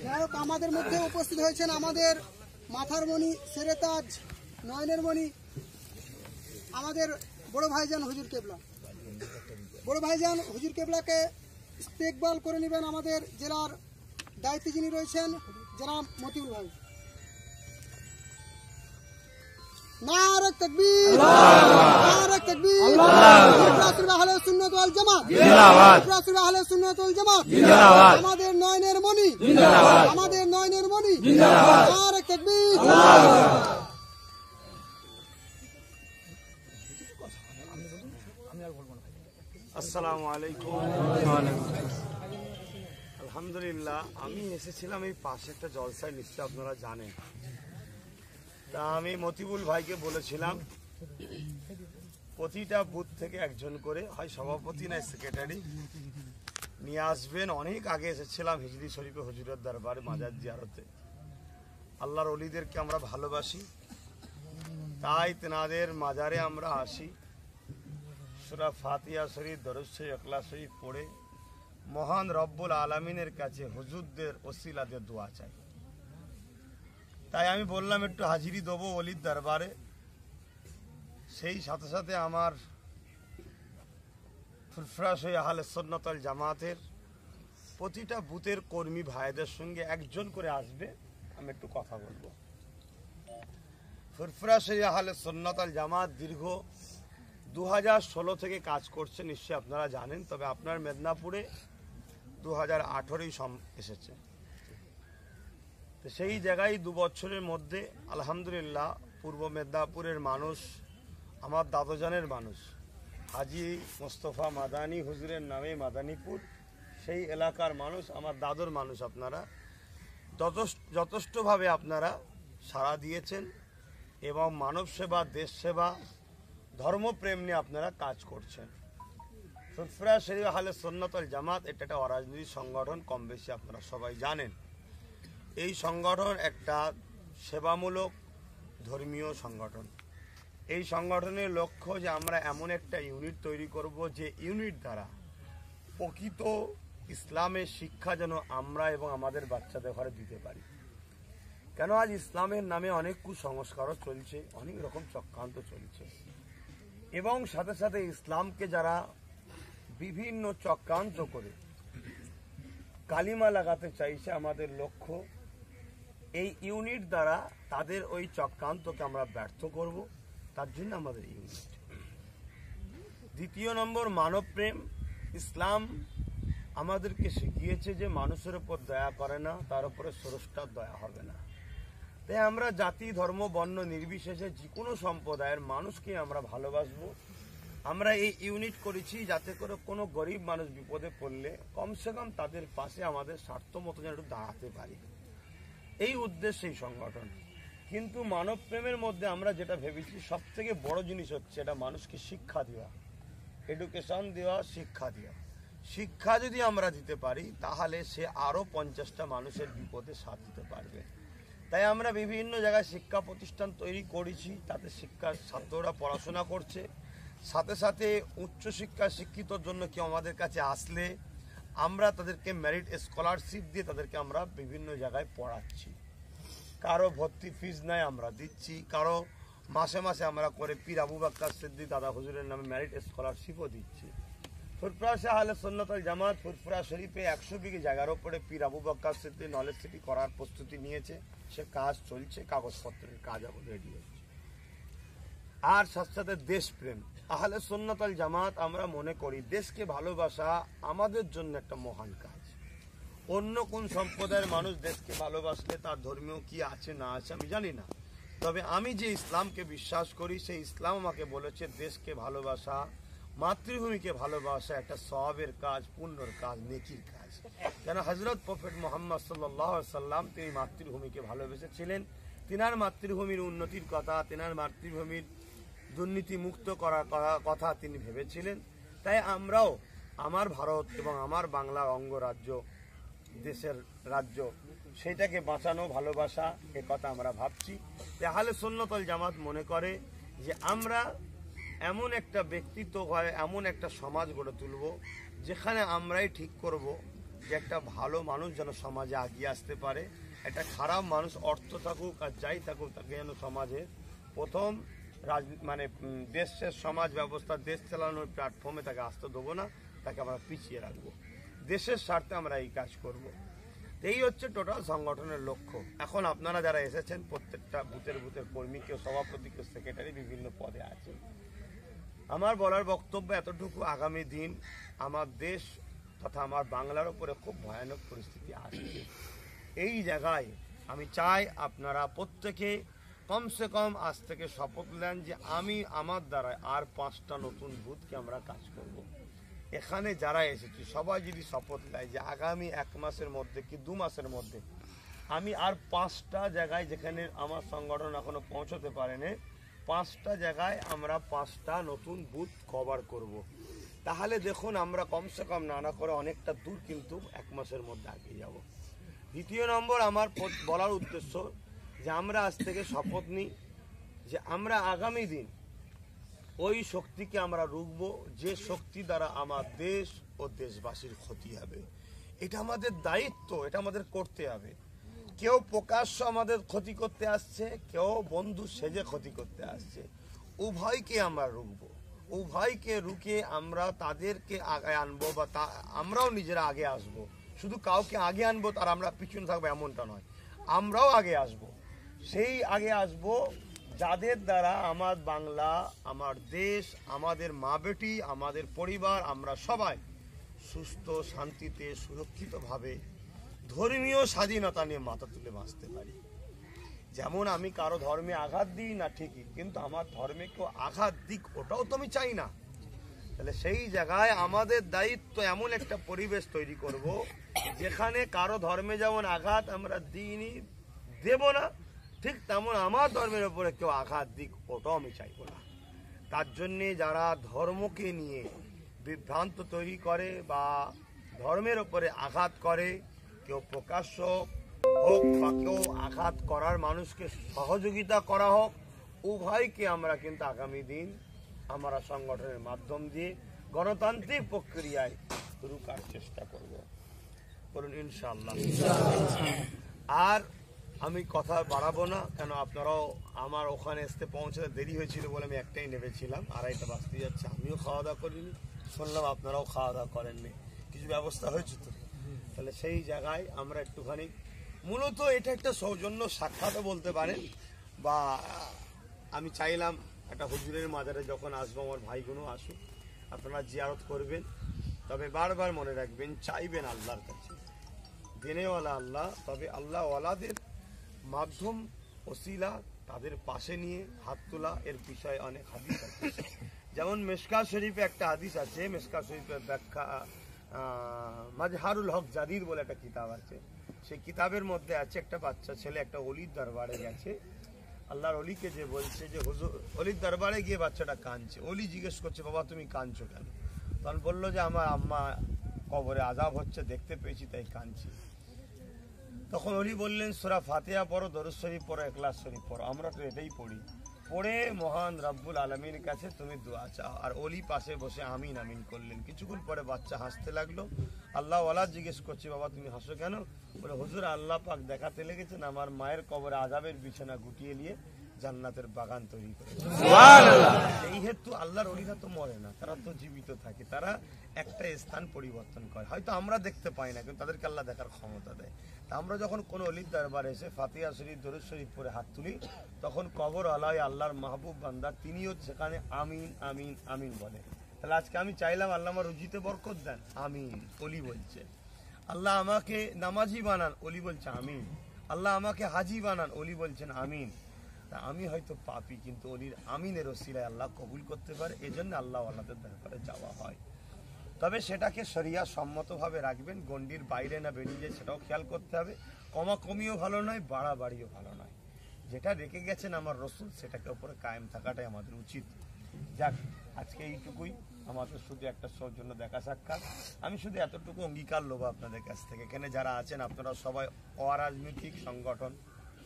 যাই হোক, আমাদের মধ্যে উপস্থিত হয়েছেন আমাদের মাথার মণি, সেরেতাজ, নয়নের মণি, আমাদের বড় ভাইজান হুজুর কেবলা। বড় ভাইজান হুজুর কেবলাকে ইস্তেকবাল করে নেবেন আমাদের জেলার দায়িত্বে যিনি রয়েছেন জনাব মতিউল ভাই। নারে তাকবীর, নারে তাকবীর, ইফরাতুল আহলে সুন্নাত ওয়াল জামাত জিন্দাবাদ, ইফরাতুল আহলে সুন্নাত ওয়াল জামাত জিন্দাবাদ, আমাদের নয়নের মণি জিন্দাবাদ, আমাদের নয়নের মণি জিন্দাবাদ, নারে তাকবীর। আসসালামু আলাইকুম। আলহামদুলিল্লাহ, আমি এসেছিলাম এই পাশে একটা জলসায়, নিশ্চয় আপনারা জানেন। তা আমি মতিউল ভাইকে বলেছিলাম প্রতিটা বুথ থেকে একজন করে, হয় সভাপতি না সেক্রেটারি নিয়ে আসবেন। অনেক আগে এসেছিলাম হিজরি শরীফে হুজুরের দরবারে মাজার জিয়ারতে। আল্লাহর ওলিদেরকে আমরা ভালোবাসি, তাই তেনাদের মাজারে আমরা আসি। সূরা ফাতিহা শরীফ, দরুদ শরীফ, ইখলাস শরীফ পড়ে মহান রব্বুল আলামিনের কাছে হুজুরদের ওসিলাতে দোয়া চাই। তাই আমি বললাম একটু হাজিরি দেবো ওলির দরবারে। সেই সাথে সাথে আমার ফুরফুরা শরীফ আহলে সুন্নাত ওয়াল জামাতের প্রতিটা বুথের কর্মী ভাইদের সঙ্গে একজন করে আসবে, আমি একটু কথা বলবো। ফুরফুরা শরীফ আহলে সুন্নাত ওয়াল জামাত দীর্ঘ 2016 থেকে কাজ করছে, নিশ্চয়ই আপনারা জানেন। তবে আপনার মেদিনীপুরে 2018 এসেছে। তো সেই জায়গায় 2 বছরের মধ্যে আলহামদুলিল্লাহ পূর্ব মেদিনীপুরের মানুষ, আমার দাদোজানের মানুষ হাজি মোস্তফা মাদানী হুজুরের নামে মাদানীপুর, সেই এলাকার মানুষ, আমার দাদুর মানুষ, আপনারা যথেষ্টভাবে আপনারা সাড়া দিয়েছেন এবং মানব সেবা, দেশ সেবা, ধর্মপ্রেম নিয়ে আপনারা কাজ করছেন। ফুরফুরা শরীফ আহলে সুন্নাত ওয়াল জামাত এটা একটা অরাজনৈতিক সংগঠন, কম বেশি আপনারা সবাই জানেন। এই সংগঠন একটা সেবামূলক ধর্মীয় সংগঠন। এই সংগঠনের লক্ষ্য যে আমরা এমন একটা ইউনিট তৈরি করব যে ইউনিট দ্বারা প্রকৃত ইসলামের শিক্ষা যেন আমরা এবং আমাদের বাচ্চাদের ঘরে দিতে পারি। কেন আজ ইসলামের নামে অনেক কুসংস্কারও চলছে, অনেক রকম চক্রান্ত চলছে, এবং সাথে সাথে ইসলামকে যারা বিভিন্ন চক্রান্ত করে কালিমা লাগাতে চাইছে, আমাদের লক্ষ্য এই ইউনিট দ্বারা তাদের ওই চক্রান্তকে আমরা ব্যর্থ করব। তার জন্য আমাদের ইউনিট। দ্বিতীয় নম্বর, মানবপ্রেম। ইসলাম আমাদেরকে শিখিয়েছে যে মানুষের উপর দয়া করে না, তার উপরে স্রষ্টার দয়া হবে না। তাই আমরা জাতি, ধর্ম, বর্ণ নির্বিশেষে যে কোনো সম্প্রদায়ের মানুষকে আমরা ভালোবাসবো। আমরা এই ইউনিট করেছি যাতে করে কোনো গরিব মানুষ বিপদে পড়লে কমসে কম তাদের পাশে আমাদের স্বার্থ মতো যেন একটু দাঁড়াতে পারি, এই উদ্দেশ্যে এই সংগঠন। কিন্তু মানব প্রেমের মধ্যে আমরা যেটা ভেবেছি সব থেকে বড় জিনিস হচ্ছে এটা মানুষকে শিক্ষা দেওয়া, এডুকেশন দেওয়া, শিক্ষা দেওয়া। শিক্ষা যদি আমরা দিতে পারি তাহলে সে আরও 50টা মানুষের বিপদে সাথ দিতে পারবে। তাই আমরা বিভিন্ন জায়গায় শিক্ষা প্রতিষ্ঠান তৈরি করেছি, তাতে শিক্ষার ছাত্ররা পড়াশোনা করছে। সাথে সাথে উচ্চশিক্ষা শিক্ষিতর জন্য কেউ আমাদের কাছে আসলে আমরা তাদেরকে মেরিট স্কলারশিপ দিয়ে তাদেরকে আমরা বিভিন্ন জায়গায় পড়াচ্ছি। কারো ভর্তি ফিস নাই আমরা দিচ্ছি, কারো মাসে মাসে আমরা করে পীর আবু বকর সিদ্দিক দাদা হুজুরের নামে মেরিট স্কলারশিপও দিচ্ছি। ফুরফুরা শরীফ আহলে সুন্নাত ওয়াল জামাত ফুরফুরা শরীফে 100 বিঘে জায়গার উপরে পীর আবু বকর সিদ্দিক নলেজ সিটি করার প্রস্তুতি নিয়েছে। সে কাজ চলছে, কাগজপত্রের কাজ আমাদের রেডি হচ্ছে। আর সাথে সাথে দেশপ্রেম। আহলে সুন্নাত ওয়াল জামাত আমরা মনে করি দেশকে ভালোবাসা আমাদের জন্য একটা মহান কাজ। অন্য কোন সম্প্রদায়ের মানুষ দেশকে ভালোবাসলে তার ধর্মীয় কি আছে না আছে আমি জানি না, তবে আমি যে ইসলামকে বিশ্বাস করি সেই ইসলাম আমাকে বলেছে দেশকে ভালোবাসা, মাতৃভূমিকে ভালোবাসা একটা সওয়াবের কাজ, পুণ্যর কাজ, নেকির কাজ। কেন হযরত প্রফেট মুহাম্মদ সাল্লাল্লাহু আলাইহি সাল্লাম তিনি মাতৃভূমিকে ভালোবেসেছিলেন। তিনার মাতৃভূমির উন্নতির কথা, তিনার মাতৃভূমির দুর্নীতি মুক্ত করার কথা তিনি ভেবেছিলেন। তাই আমরাও আমার ভারত এবং আমার বাংলার অঙ্গরাজ্য, দেশের রাজ্য, সেটাকে বাঁচানো, ভালোবাসা, এ কথা আমরা ভাবছি। আহলে সুন্নাত ওয়াল জামাত মনে করে যে আমরা এমন একটা ব্যক্তিত্ব হয়, এমন একটা সমাজ গড়ে তুলব যেখানে আমরাই ঠিক করব যে একটা ভালো মানুষ যেন সমাজে এগিয়ে আসতে পারে, একটা খারাপ মানুষ অর্থ থাকুক আর যাই থাকুক তাকে যেন সমাজে প্রথম মানে দেশের সমাজ ব্যবস্থা দেশ চালানোর প্ল্যাটফর্মে তাকে আসতে দেবো না, তাকে আমরা পিছিয়ে রাখবো। দেশের স্বার্থে আমরা এই কাজ করব। এই হচ্ছে টোটাল সংগঠনের লক্ষ্য। এখন আপনারা যারা এসেছেন প্রত্যেকটা বুথের কর্মী, কেউ সভাপতি, কেউ সেক্রেটারি, বিভিন্ন পদে আছে। আমার বলার বক্তব্য এতটুকু, আগামী দিন আমার দেশ তথা আমার বাংলার উপরে খুব ভয়ানক পরিস্থিতি আসছে। এই জায়গায় আমি চাই আপনারা প্রত্যেকে কমসে কম আজ থেকে শপথ নেন যে আমি আমার দ্বারা আর 5টা নতুন বুথকে আমরা কাজ করব। এখানে যারা এসেছি সবাই যদি শপথ নেয় যে আগামী 1 মাসের মধ্যে কি 2 মাসের মধ্যে আমি আর 5টা জায়গায় যেখানে আমার সংগঠন এখনো পৌঁছতে পারেনি, 5টা জায়গায় আমরা 5টা নতুন বুথ কভার করব। তাহলে দেখুন আমরা কমসে কম না করে অনেকটা দূর কিন্তু 1 মাসের মধ্যে এগিয়ে যাব। দ্বিতীয় নম্বর আমার বলার উদ্দেশ্য যে আমরা আজ থেকে শপথ নিই যে আমরা আগামী দিন ওই শক্তিকে আমরা রুখবো যে শক্তি দ্বারা আমার দেশ ও দেশবাসীর ক্ষতি হবে। এটা আমাদের দায়িত্ব, এটা আমাদের করতে হবে। কেউ প্রকাশ্য আমাদের ক্ষতি করতে আসছে, কেউ বন্ধু সেজে ক্ষতি করতে আসছে। উভয়কে আমরা রুখবো, উভয়কে রুখে আমরা তাদেরকে আগে আনবো বা আমরাও নিজেরা আগে আসবো। শুধু কাউকে আগে আনবো তার আমরা পিছনে থাকবো এমনটা নয়, আমরাও আগে আসবো। সেই আগে আসবো যাদের দ্বারা আমার বাংলা, আমার দেশ, আমাদের মা বেটি, আমাদের পরিবার, আমরা সবাই সুস্থ শান্তিতে সুরক্ষিতভাবে ধর্মীয় স্বাধীনতা নিয়ে মাথা তুলে বাঁচতে পারি। যেমন আমি কারো ধর্মে আঘাত দিই না ঠিকই, কিন্তু আমার ধর্মে কেউ আঘাত দিক ওটাও তো আমি চাই না। তাহলে সেই জায়গায় আমাদের দায়িত্ব এমন একটা পরিবেশ তৈরি করব যেখানে কারো ধর্মে যেমন আঘাত আমরা দিইনি, দেব না, ঠিক তেমন আমার ধর্মের উপরে কেউ আঘাত দিক ওটাও আমি চাইব না। তার জন্যে যারা ধর্মকে নিয়ে বিভ্রান্ত তৈরি করে বা ধর্মের উপরে আঘাত করে, কেউ প্রকাশ্য হোক বা কেউ আঘাত করার মানুষকে সহযোগিতা করা হোক, উভয়কে আমরা কিন্তু আগামী দিন আমরা সংগঠনের মাধ্যম দিয়ে গণতান্ত্রিক প্রক্রিয়ায় রুখার চেষ্টা করব। বলুন ইনশাআল্লাহ। আর আমি কথা বাড়াবো না, কেন আপনারাও আমার ওখানে আসতে পৌঁছাতে দেরি হয়েছিল বলে আমি একটাই নেমেছিলাম, 2:30 বাজতে যাচ্ছে। আমিও খাওয়া দাওয়া করিনি, শুনলাম আপনারাও খাওয়া দাওয়া করেননি, কিছু ব্যবস্থা হয়েছে তো। তাহলে সেই জায়গায় আমরা একটুখানি, মূলত এটা একটা সৌজন্য সাক্ষাৎও বলতে পারেন, বা আমি চাইলাম একটা হুজুরের মাজারে যখন আসবো আমার ভাইগুলো আসুক, আপনারা জিয়ারত করবেন, তবে বারবার মনে রাখবেন চাইবেন আল্লাহর কাছে, দেনেওয়ালা আল্লাহ, তবে আল্লাহ ওয়ালাদের মাধ্যম ওসিলা তাদের পাশে নিয়ে হাত তোলা এর বিষয়ে অনেক হাদিস আছে। যেমন মিশকাত শরীফে একটা হাদিস আছে, মিশকাত শরীফের ব্যাখ্যা মাজহারুল হক জাদিদ বলে একটা কিতাব আছে। সেই কিতাবের মধ্যে আছে একটা বাচ্চা ছেলে একটা অলির দরবারে গেছে, আল্লাহর অলিকে যে বলছে যে হুজুর, অলির দরবারে গিয়ে বাচ্চাটা কাঁদছে। অলি জিজ্ঞেস করছে বাবা তুমি কাঁদছো কেন? তখন বললো যে আমার আম্মা কবরে আযাব হচ্ছে, দেখতে পেয়েছি তাই কাঁদছি। তখন অলি বললেন সূরা ফাতিহা পড়ো, দরুদ শরীফ পড়ো, ইখলাস শরীফ পড়ো। আমরা তো এটাই পড়ি, পড়ে মহান রব্বুল আলামিনের কাছে তুমি দোয়া চাও। আর অলি পাশে বসে আমিন আমিন করলেন। কিছুক্ষণ পরে বাচ্চা হাসতে লাগলো। আল্লাহ ওয়ালা জিজ্ঞেস করছে বাবা তুমি হাসো কেন? বলে হুজুর আল্লাহ পাক দেখাতে লেগেছেন আমার মায়ের কবরে আযাবের বিছানা গুটিয়ে নিয়ে জান্নাতের বাগান তৈরি করে। এই হেতু আল্লাহর অলিরা তো মরে না, তারা তো জীবিত থাকে, তারা একটা স্থান পরিবর্তন করে। হয়তো আমরা দেখতে পাই না, কিন্তু তাদেরকে আল্লাহ দেখার ক্ষমতা দেয়। তা আমরা যখন কোনো অলির দরবারে এসে ফাতিহা শরীফ দরুদ শরীফ পরে হাত তুলি, তখন কবর আলাই আল্লাহর মাহবুব বান্দা তিনিও সেখানে আমিন আমিন আমিন বলে। তাহলে আজকে আমি চাইলাম আল্লাহ আমার রুজিতে বরকত দেন, আমিন অলি বলছে। আল্লাহ আমাকে নামাজি বানান, অলি বলছে আমিন। আল্লাহ আমাকে হাজি বানান, অলি বলছেন আমিন। তা আমি হয়তো পাপী, কিন্তু অলির আমিনের ওসিলায় আল্লাহ কবুল করতে পারে, এজন্য আল্লাহ আল্লাহদের দরবারে যাওয়া হয়। তবে সেটাকে শরিয়া সম্মতভাবে রাখবেন, গণ্ডির বাইরে না বেরিয়ে যায় সেটাও খেয়াল করতে হবে। কমাকমিও ভালো নয়, বাড়াবাড়িও ভালো নয়। যেটা রেখে গেছেন আমার রসুল সেটাকে উপরে কায়েম থাকাটাই আমাদের উচিত। যাক, আজকে এইটুকুই, আমাদের শুধু একটা সৌজন্য দেখা সাক্ষাৎ। আমি শুধু এতটুকু অঙ্গীকার নেবো আপনাদের কাছ থেকে, এখানে যারা আছেন আপনারা সবাই অরাজনৈতিক সংগঠন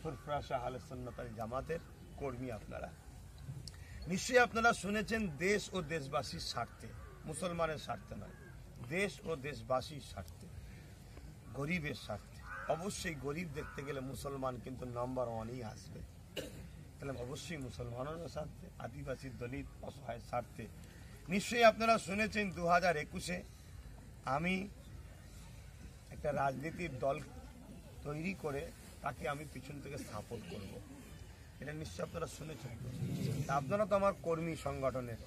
ফুরফুরা শাহ আহলে সুন্নাত ওয়াল জামাতের কর্মী। আপনারা নিশ্চয়ই আপনারা শুনেছেন দেশ ও দেশবাসীর স্বার্থে, মুসলমানের স্বার্থে নয়, দেশ ও দেশবাসীর স্বার্থে গরিবের স্বার্থে। অবশ্যই গরিব দেখতে গেলে মুসলমান কিন্তু নাম্বার 1-ই আসবে। তাহলে অবশ্যই মুসলমানের স্বার্থে, আদিবাসী দলিত অসহায়ের স্বার্থে। নিশ্চয়ই আপনারা শুনেছেন 2021-এ আমি একটা রাজনীতির দল তৈরি করে তাকে আমি পিছন থেকে সাপোর্ট করব। এটা নিশ্চয়ই আপনারা শুনেছেন। আপনারা তো আমার কর্মী সংগঠনের।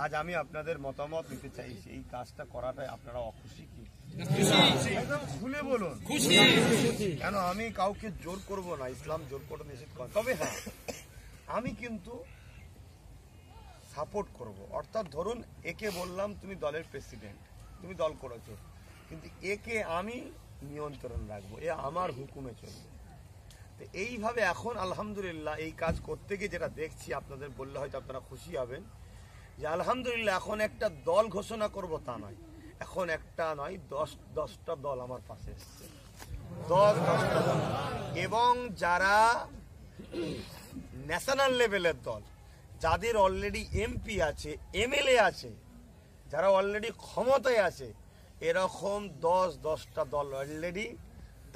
আজ আমি আপনাদের মতামত দিতে চাইছি, এই কাজটা করাটাই আপনারা অখুশি কি? একদম খুলে বলুন। কেন আমি কাউকে জোর করব না, ইসলাম জোর করে নিষেধ করে। তবে হ্যাঁ, আমি কিন্তু সাপোর্ট করব। অর্থাৎ ধরুন একে বললাম তুমি দলের প্রেসিডেন্ট, তুমি দল করেছো, কিন্তু একে আমি নিয়ন্ত্রণ রাখবো, এ আমার হুকুমে চলবে। তো এইভাবে এখন আলহামদুলিল্লাহ এই কাজ করতে গিয়ে যেটা দেখছি, আপনাদের বললে হয়তো আপনারা খুশি হবেন যে আলহামদুলিল্লাহ এখন একটা দল ঘোষণা করব তা নয়, এখন একটা নয় 10টা দল আমার পাশে এসছে, 10টা দল। এবং যারা ন্যাশনাল লেভেলের দল, যাদের অলরেডি এমপি আছে, এমএলএ আছে, যারা অলরেডি ক্ষমতায় আছে, এরকম 10টা দল অলরেডি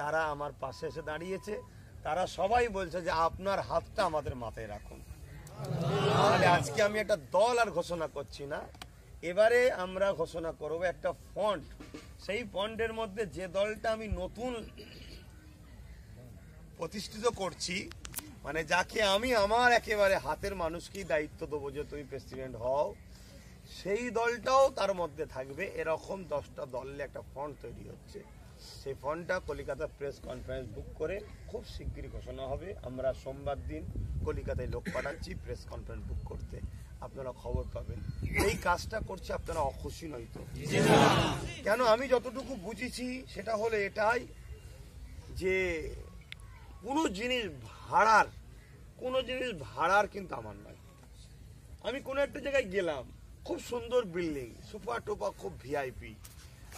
তারা আমার পাশে এসে দাঁড়িয়েছে। তারা সবাই বলছে যে আপনার হাতটা আমাদের মাথায় রাখুন। তাহলে আজকে আমি একটা দল আর ঘোষণা করছি না, এবারে আমরা ঘোষণা করব একটা ফন্ড। সেই ফন্ডের মধ্যে যে দলটা আমি নতুন প্রতিষ্ঠিত করছি, মানে যাকে আমি আমার একেবারে হাতের মানুষকেই দায়িত্ব দেবো যে তুমি প্রেসিডেন্ট হও, সেই দলটাও তার মধ্যে থাকবে। এরকম 10টা দলে একটা ফন্ড তৈরি হচ্ছে। সেই ফন্ডটা কলিকাতা প্রেস কনফারেন্স বুক করে খুব শিগগিরই ঘোষণা হবে। আমরা সোমবার দিন কলিকাতায় লোক পাঠাচ্ছি প্রেস কনফারেন্স বুক করতে, আপনারা খবর পাবেন। এই কাজটা করছে, আপনারা অখুশি নয়তো? কেন আমি যতটুকু বুঝেছি সেটা হলো এটাই যে কোনো জিনিস ভাড়ার কিন্তু আমার নয়। আমি কোনো একটা জায়গায় গেলাম, খুব সুন্দর বিল্ডিং, সোফা টোপা, খুব ভিআইপি,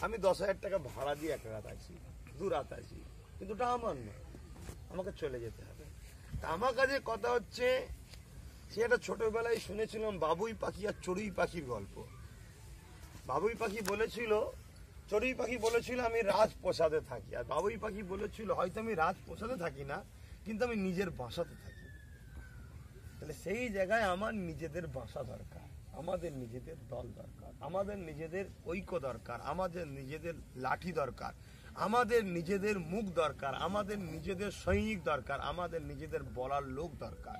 আমি 10,000 টাকা ভাড়া দিয়ে 1 রাত আছি, 2 রাত আছি, কিন্তু ওটা আমার নয়, আমাকে চলে যেতে হবে। তা আমার কাছে কথা হচ্ছে, সেটা ছোটবেলায় শুনেছিলাম বাবুই পাখি আর চড়ুই পাখির গল্প। বাবুই পাখি বলেছিল, চড়ুই পাখি বলেছিল আমি রাজপ্রাসাদে থাকি, আর বাবুই পাখি বলেছিল হয়তো আমি রাজপ্রাসাদে থাকি না, কিন্তু আমি নিজের বাসাতে থাকি। তাহলে সেই জায়গায় আমার নিজেদের বাসা দরকার, আমাদের নিজেদের দল দরকার, আমাদের নিজেদের ঐক্য দরকার, আমাদের নিজেদের লাঠি দরকার, আমাদের নিজেদের মুখ দরকার, আমাদের নিজেদের সৈনিক দরকার, আমাদের নিজেদের বলার লোক দরকার।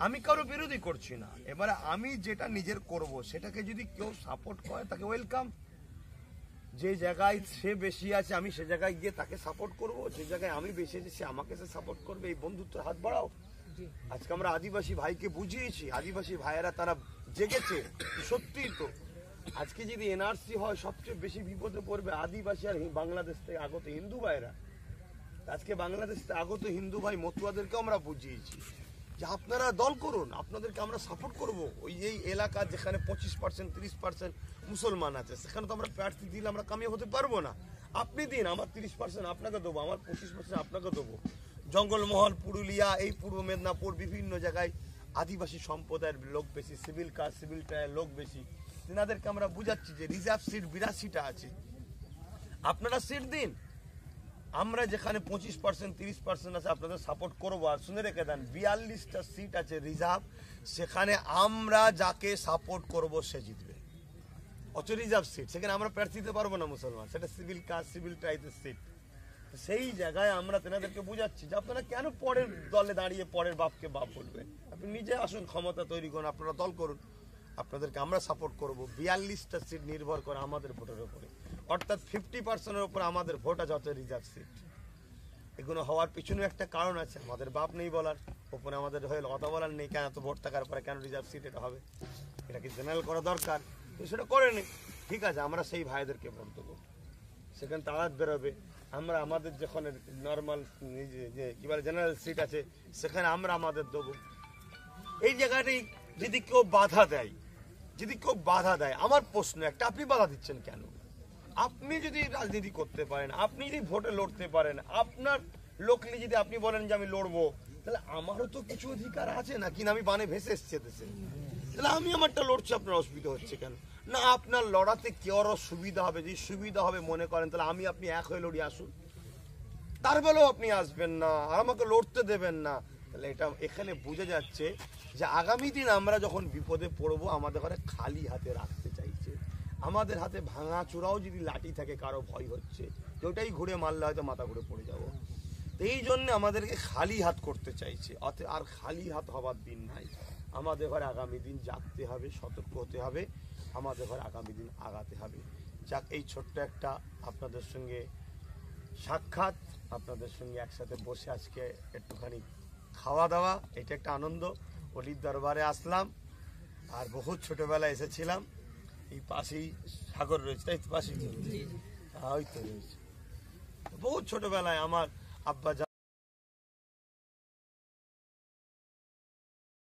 আমি কারো বিরোধী করছি না, এবারে আমি যেটা নিজের করব সেটাকে যদি কেউ সাপোর্ট করে তাকে ওয়েলকাম। যে জায়গায় সে বেশি আছে আমি সে জায়গায় গিয়ে তাকে সাপোর্ট করব, যে জায়গায় আমি বেশি আছি সে আমাকে সে সাপোর্ট করবে। এই বন্ধুত্বের হাত বাড়াও। আজকে আমরা আদিবাসী ভাইকে বুঝিয়েছি, আদিবাসী ভাইয়েরা তারা জেগেছে। সত্যিই তো আজকে যদি এনআরসি হয় সবচেয়ে বেশি বিপদে পড়বে আদিবাসী আর বাংলাদেশ থেকে আগত হিন্দু ভাইরা। আজকে বাংলাদেশ থেকে আগত হিন্দু ভাই মতুয়াদেরকেও আমরা বুঝিয়েছি যে আপনারা দল করুন, আপনাদেরকে আমরা সাপোর্ট করব। ওই এই এলাকা যেখানে 25% 30% মুসলমান আছে, সেখানে তো আমরা প্রার্থী দিলে আমরা কামিয়ে হতে পারবো না। আপনি দিন, আমার 30% আপনাকে দেবো, আমার 25% আপনাকে দেবো। জঙ্গলমহল, পুরুলিয়া, এই পূর্ব মেদিনীপুর, বিভিন্ন জায়গায় আদিবাসী সম্প্রদায়ের লোক বেশি, সিভিল কাস্ট সিভিল ট্রায়ের লোক বেশি। তেনাদেরকে আমরা বুঝাচ্ছি যে রিজার্ভ সিট 82টা আছে, আপনারা সিট দিন। আমরা যেখানে 25% 30% আছে আপনাদের সাপোর্ট করবো। আর শুনে রেখে দেন, 42টা সিট আছে রিজার্ভ, সেখানে আমরা যাকে সাপোর্ট করব সে জিতবে। অত রিজার্ভ সিট, সেখানে আমরা প্রার্থী দিতে পারবো না মুসলমান, সেটা সিভিল কাস্ট সিভিল ট্রাইবের সিট। সেই জায়গায় আমরা তেনাদেরকে বুঝাচ্ছি যে আপনারা কেন পরের দলে দাঁড়িয়ে পরের বাপকে বাপ বলবেন, আপনি নিজে আসুন, ক্ষমতা তৈরি করুন, আপনারা দল করুন, আপনাদেরকে আমরা সাপোর্ট করব। 42টা সিট নির্ভর করে আমাদের ভোটের উপরে, অর্থাৎ 50%-এর উপর আমাদের ভোট আছে, অত রিজার্ভ সিট। এগুলো হওয়ার পিছনে একটা কারণ আছে, আমাদের বাপ নেই বলার, ওপরে আমাদের হয়ে কথা বলার নেই, কেন এত ভোট থাকার পরে কেন রিজার্ভ সিট এটা হবে, এটা কি জেনারেল করা দরকার, তো সেটা করেনি। ঠিক আছে, আমরা সেই ভাইদেরকে ভোট দেবো, সেখানে তারা বেরোবে। আমরা আমাদের যেখানে নর্মাল যে কি বলে জেনারেল সিট আছে সেখানে আমরা আমাদের দেবো। এই জায়গাটাই যদি কেউ বাধা দেয়, আমার প্রশ্ন একটা, আপনি বাধা দিচ্ছেন কেন? আপনি যদি রাজনীতি করতে পারেন, আপনি যদি ভোটে লড়তে পারেন, আপনার লোক নিয়ে যদি আপনি বলেন যে আমি লড়বো, তাহলে আমারও তো কিছু অধিকার আছে, নাকি না আমি বানে ভেসে এসছে দেশে, তাহলে আমি আমারটা লড়ছি, আপনার অসুবিধা হচ্ছে কেন? না আপনার লড়াতে কেউরও সুবিধা হবে, যদি সুবিধা হবে মনে করেন তাহলে আমি আপনি এক হয়ে লড়ি, আসুন। তার বেলাও আপনি আসবেন না আর আমাকে লড়তে দেবেন না, তাহলে এটা এখানে বুঝে যাচ্ছে যে আগামী দিন আমরা যখন বিপদে পড়বো আমাদের ঘরে খালি হাতে রাখতে চাইছে। আমাদের হাতে ভাঙা চূড়াও যদি লাঠি থাকে কারো ভয় হচ্ছে যে ওটাই ঘুরে মারলে হয়তো মাথা ঘুরে পড়ে যাবো। এই জন্য আমাদেরকে খালি হাত করতে চাইছে, অতএব আর খালি হাত হবার দিন নাই। আমাদের ঘরে আগামী দিন জাগতে হবে, সতর্ক হতে হবে, আমাদের ঘরে আগামী দিন আগাতে হবে। যাক, এই ছোট্ট একটা আপনাদের সঙ্গে সাক্ষাৎ, আপনাদের সঙ্গে একসাথে বসে আজকে একটুখানি খাওয়া দাওয়া, এটা একটা আনন্দ। অলির দরবারে আসলাম, আর বহুত ছোটবেলায় এসেছিলাম। এই পাশেই সাগর রয়েছে, তাই তো পাশেই ওই তো রয়েছে। বহুত ছোটবেলায় আমার আব্বা